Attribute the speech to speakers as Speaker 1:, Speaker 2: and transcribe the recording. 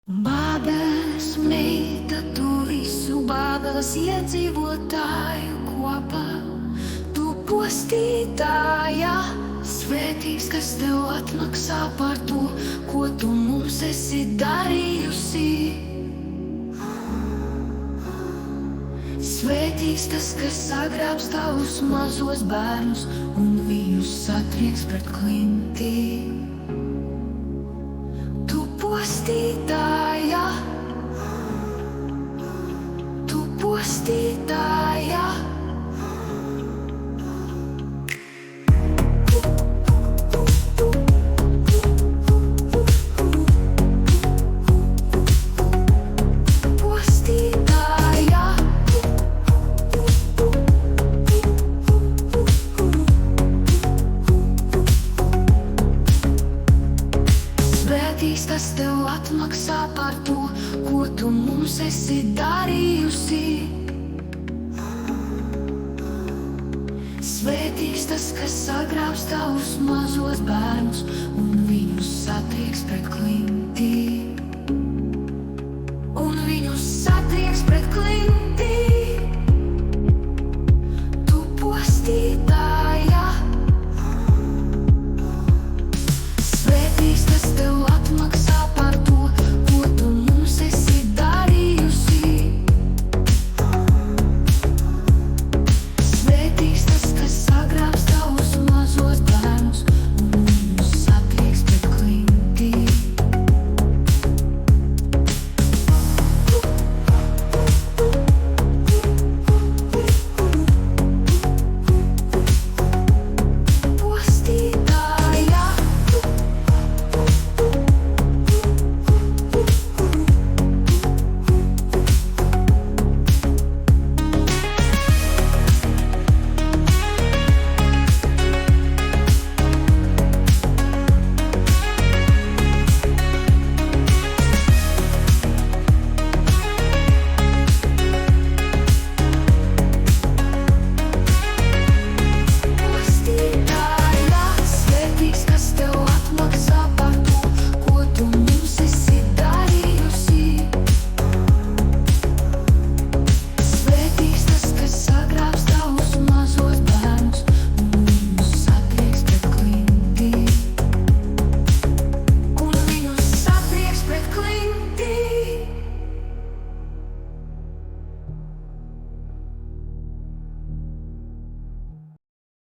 Speaker 1: Bābeles meita, tu visu Bābeles iedzīvotāju kopā. Tu postītāja, svētīgs, kas tev atmaksā par to, ko tu mums esi darījusi. Svētīgs tas, kas sagrābs tavus mazos bērnus un viņus satrieks pret klinti. Tu postītāja, tu postītāja. Svētīgs tas tev atmaksā par to, ko tu mums esi darījusi. Svētīgs tas, kas sagrābs tavus mazos bērnus un viņus satrieks pret klinti.